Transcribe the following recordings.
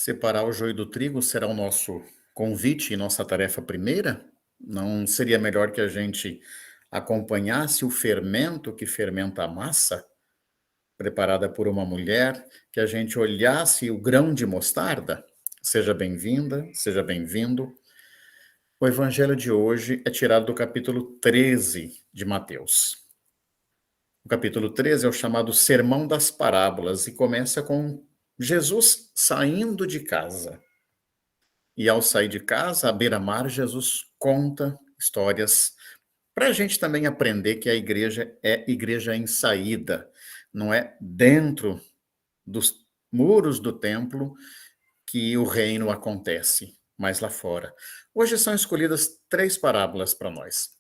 Separar o joio do trigo será o nosso convite e nossa tarefa primeira? Não seria melhor que a gente acompanhasse o fermento que fermenta a massa, preparada por uma mulher, que a gente olhasse o grão de mostarda? Seja bem-vinda, seja bem-vindo. O evangelho de hoje é tirado do capítulo 13 de Mateus. O capítulo 13 é o chamado Sermão das Parábolas e começa com Jesus saindo de casa. E ao sair de casa, à beira-mar, Jesus conta histórias para a gente também aprender que a igreja é igreja em saída, não é dentro dos muros do templo que o reino acontece, mas lá fora. Hoje são escolhidas três parábolas para nós: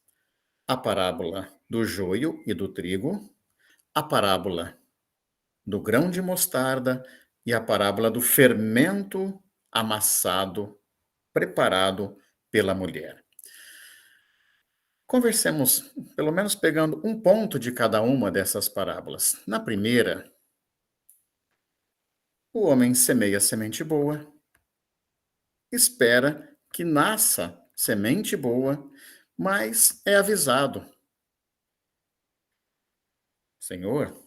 a parábola do joio e do trigo, a parábola do grão de mostarda e a parábola do fermento amassado, preparado pela mulher. Conversemos, pelo menos pegando um ponto de cada uma dessas parábolas. Na primeira, o homem semeia semente boa, espera que nasça semente boa, mas é avisado: Senhor,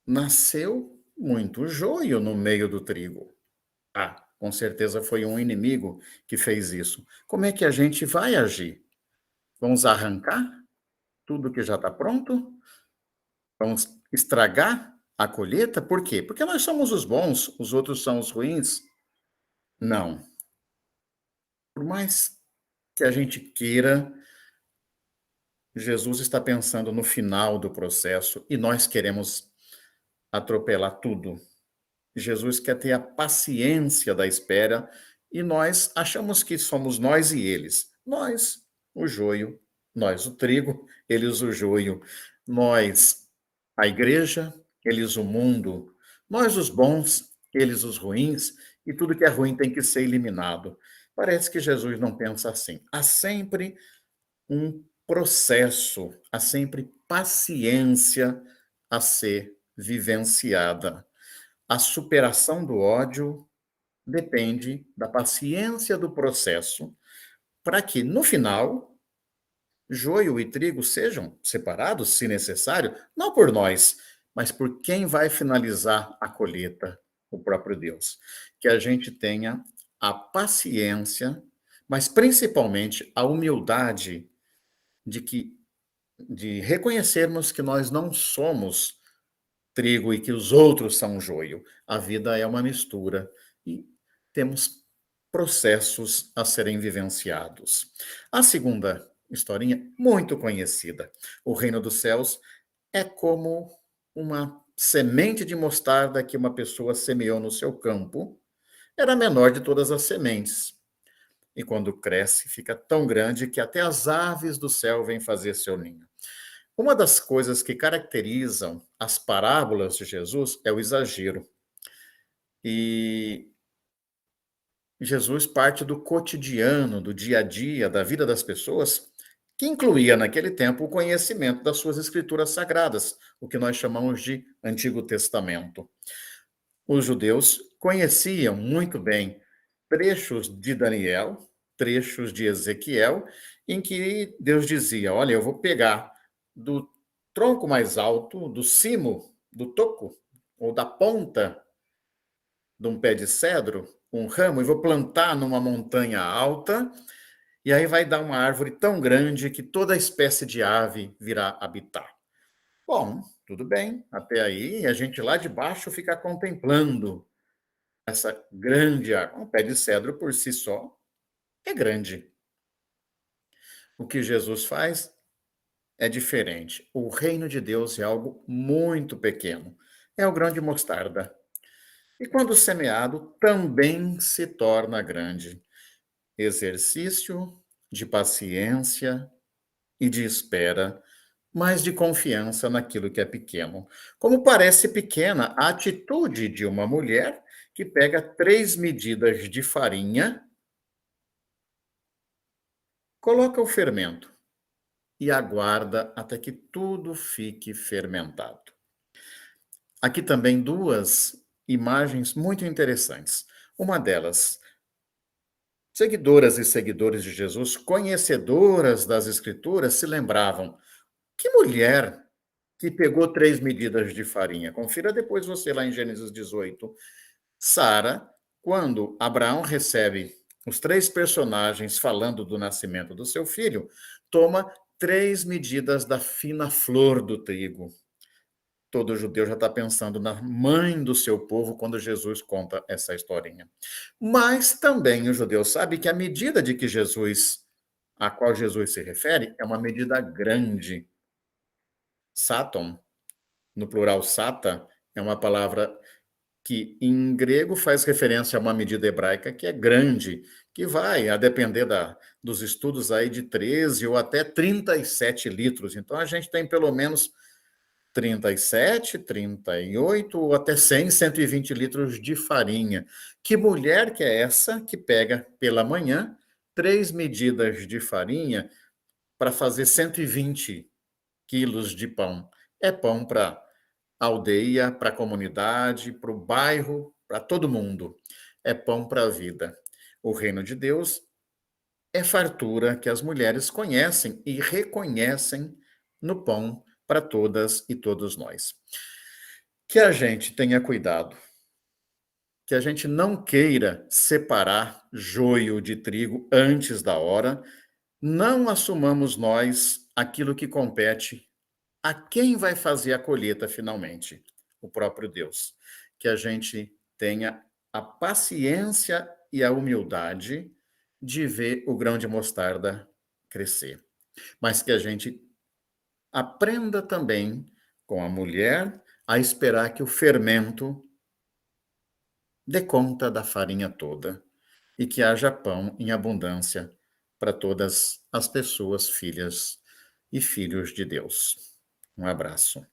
nasceu muito joio no meio do trigo. Ah, com certeza foi um inimigo que fez isso. Como é que a gente vai agir? Vamos arrancar tudo que já está pronto? Vamos estragar a colheita? Por quê? Porque nós somos os bons, os outros são os ruins? Não. Por mais que a gente queira, Jesus está pensando no final do processo e nós queremos atropelar tudo. Jesus quer ter a paciência da espera e nós achamos que somos nós e eles. Nós, o joio, nós, o trigo, eles, o joio. Nós, a igreja, eles, o mundo. Nós, os bons, eles, os ruins, e tudo que é ruim tem que ser eliminado. Parece que Jesus não pensa assim. Há sempre um processo, há sempre paciência a ser vivenciada. A superação do ódio depende da paciência do processo, para que, no final, joio e trigo sejam separados, se necessário, não por nós, mas por quem vai finalizar a colheita, o próprio Deus. Que a gente tenha a paciência, mas principalmente a humildade de reconhecermos que nós não somos trigo e que os outros são joio. A vida é uma mistura e temos processos a serem vivenciados. A segunda historinha, muito conhecida. O reino dos céus é como uma semente de mostarda que uma pessoa semeou no seu campo. Era a menor de todas as sementes. E quando cresce, fica tão grande que até as aves do céu vêm fazer seu ninho. Uma das coisas que caracterizam as parábolas de Jesus é o exagero. E Jesus parte do cotidiano, do dia a dia, da vida das pessoas, que incluía naquele tempo o conhecimento das suas escrituras sagradas, o que nós chamamos de Antigo Testamento. Os judeus conheciam muito bem trechos de Daniel, trechos de Ezequiel, em que Deus dizia: Olha, eu vou pegar do tronco mais alto, do cimo, do toco, ou da ponta de um pé de cedro, um ramo, e vou plantar numa montanha alta, e aí vai dar uma árvore tão grande que toda espécie de ave virá habitar. Bom, tudo bem, até aí a gente lá de baixo fica contemplando essa grande árvore. Um pé de cedro por si só é grande. O que Jesus faz é diferente. O reino de Deus é algo muito pequeno. É o grão de mostarda. E quando semeado, também se torna grande. Exercício de paciência e de espera, mas de confiança naquilo que é pequeno. Como parece pequena a atitude de uma mulher que pega 3 medidas de farinha, coloca o fermento e aguarda até que tudo fique fermentado. Aqui também duas imagens muito interessantes. Uma delas, seguidoras e seguidores de Jesus, conhecedoras das Escrituras, se lembravam: que mulher que pegou 3 medidas de farinha? Confira depois você lá em Gênesis 18. Sara, quando Abraão recebe os 3 personagens falando do nascimento do seu filho, toma 3 medidas da fina flor do trigo. Todo judeu já está pensando na mãe do seu povo quando Jesus conta essa historinha. Mas também o judeu sabe que a medida de que Jesus, a qual Jesus se refere, é uma medida grande. Saton, no plural sata, é uma palavra que em grego faz referência a uma medida hebraica que é grande, que vai, a depender dos estudos aí, de 13 ou até 37 litros. Então a gente tem pelo menos 37, 38 ou até 100, 120 litros de farinha. Que mulher que é essa que pega pela manhã 3 medidas de farinha para fazer 120 quilos de pão? É pão para aldeia, para a comunidade, para o bairro, para todo mundo. É pão para a vida. O reino de Deus é fartura que as mulheres conhecem e reconhecem no pão para todas e todos nós. Que a gente tenha cuidado, que a gente não queira separar joio de trigo antes da hora, não assumamos nós aquilo que compete a quem vai fazer a colheita finalmente, o próprio Deus. Que a gente tenha a paciência e a humildade de ver o grão de mostarda crescer, mas que a gente aprenda também com a mulher a esperar que o fermento dê conta da farinha toda e que haja pão em abundância para todas as pessoas, filhas e filhos de Deus. Um abraço.